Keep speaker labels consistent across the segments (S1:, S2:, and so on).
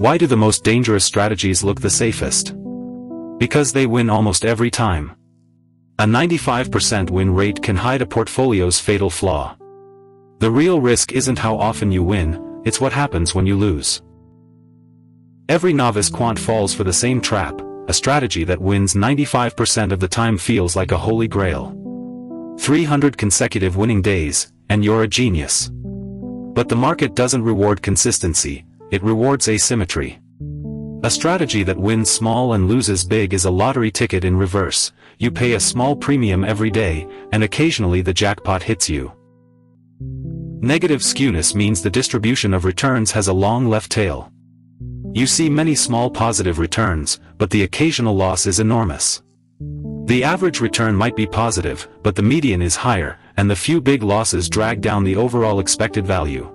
S1: Why do the most dangerous strategies look the safest? Because they win almost every time. A 95% win rate can hide a portfolio's fatal flaw. The real risk isn't how often you win, it's what happens when you lose. Every novice quant falls for the same trap. A strategy that wins 95% of the time feels like a holy grail. 300 consecutive winning days, and you're a genius. But the market doesn't reward consistency, it rewards asymmetry. A strategy that wins small and loses big is a lottery ticket in reverse. You pay a small premium every day, and occasionally the jackpot hits you. Negative skewness means the distribution of returns has a long left tail. You see many small positive returns, but the occasional loss is enormous. The average return might be positive, but the median is higher, and the few big losses drag down the overall expected value.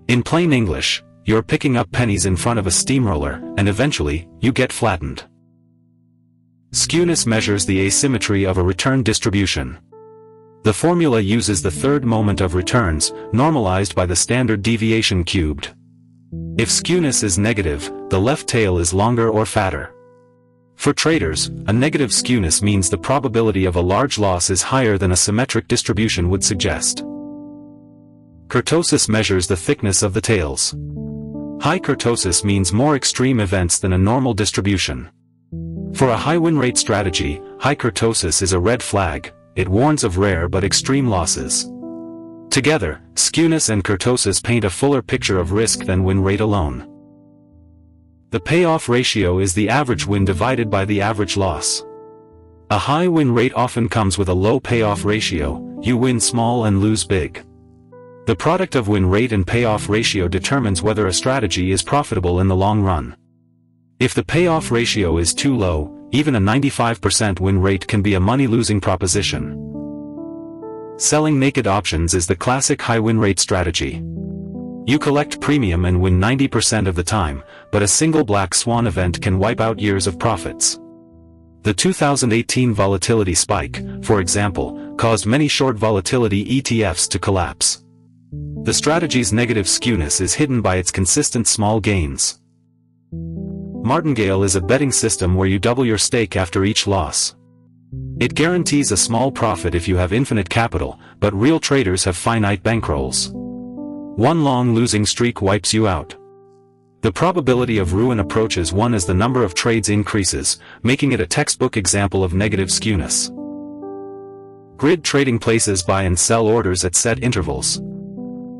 S1: In plain English, you're picking up pennies in front of a steamroller, and eventually, you get flattened. Skewness measures the asymmetry of a return distribution. The formula uses the third moment of returns, normalized by the standard deviation cubed. If skewness is negative, the left tail is longer or fatter. For traders, a negative skewness means the probability of a large loss is higher than a symmetric distribution would suggest. Kurtosis measures the thickness of the tails. High kurtosis means more extreme events than a normal distribution. For a high win rate strategy, high kurtosis is a red flag. It warns of rare but extreme losses. Together, skewness and kurtosis paint a fuller picture of risk than win rate alone. The payoff ratio is the average win divided by the average loss. A high win rate often comes with a low payoff ratio. You win small and lose big. The product of win rate and payoff ratio determines whether a strategy is profitable in the long run. If the payoff ratio is too low, even a 95% win rate can be a money-losing proposition. Selling naked options is the classic high win rate strategy. You collect premium and win 90% of the time, but a single black swan event can wipe out years of profits. The 2018 volatility spike, for example, caused many short volatility ETFs to collapse. The strategy's negative skewness is hidden by its consistent small gains. Martingale is a betting system where you double your stake after each loss. It guarantees a small profit if you have infinite capital, but real traders have finite bankrolls. One long losing streak wipes you out. The probability of ruin approaches 1 as the number of trades increases, making it a textbook example of negative skewness. Grid trading places buy and sell orders at set intervals.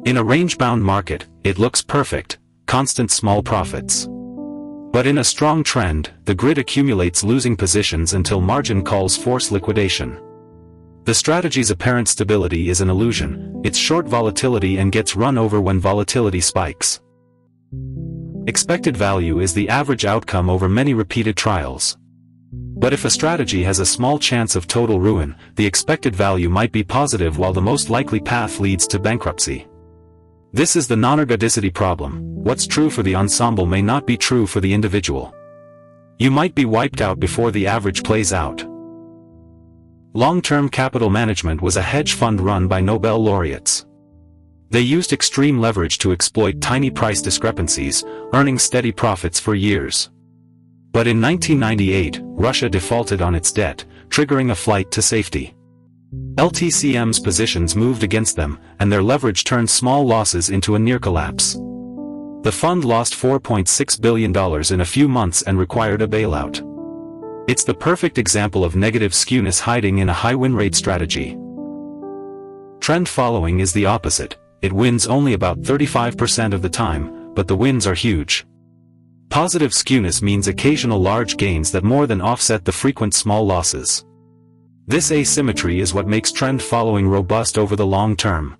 S1: In a range-bound market, it looks perfect, constant small profits. But in a strong trend, the grid accumulates losing positions until margin calls force liquidation. The strategy's apparent stability is an illusion. It's short volatility and gets run over when volatility spikes. Expected value is the average outcome over many repeated trials. But if a strategy has a small chance of total ruin, the expected value might be positive while the most likely path leads to bankruptcy. This is the non-ergodicity problem. What's true for the ensemble may not be true for the individual. You might be wiped out before the average plays out. Long-term capital management was a hedge fund run by Nobel laureates. They used extreme leverage to exploit tiny price discrepancies, earning steady profits for years. But in 1998, Russia defaulted on its debt, triggering a flight to safety. LTCM's positions moved against them, and their leverage turned small losses into a near collapse. The fund lost $4.6 billion in a few months and required a bailout. It's the perfect example of negative skewness hiding in a high win rate strategy. Trend following is the opposite. It wins only about 35% of the time, but the wins are huge. Positive skewness means occasional large gains that more than offset the frequent small losses. This asymmetry is what makes trend following robust over the long term.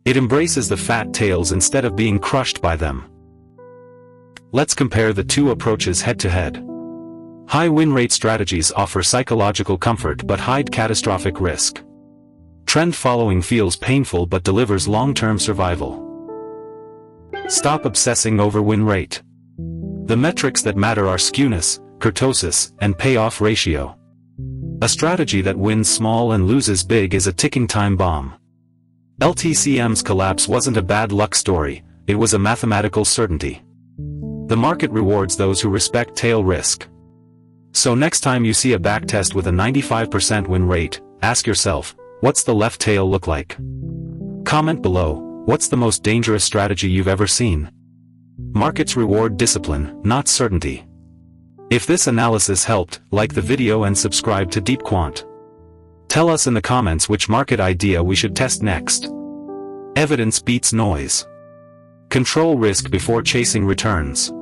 S1: It embraces the fat tails instead of being crushed by them. Let's compare the two approaches head to head. High win rate strategies offer psychological comfort but hide catastrophic risk. Trend following feels painful but delivers long-term survival. Stop obsessing over win rate. The metrics that matter are skewness, kurtosis, and payoff ratio. A strategy that wins small and loses big is a ticking time bomb. LTCM's collapse wasn't a bad luck story, it was a mathematical certainty. The market rewards those who respect tail risk. So next time you see a backtest with a 95% win rate, ask yourself, what's the left tail look like? Comment below, what's the most dangerous strategy you've ever seen? Markets reward discipline, not certainty. If this analysis helped, like the video and subscribe to DeepQuant. Tell us in the comments which market idea we should test next. Evidence beats noise. Control risk before chasing returns.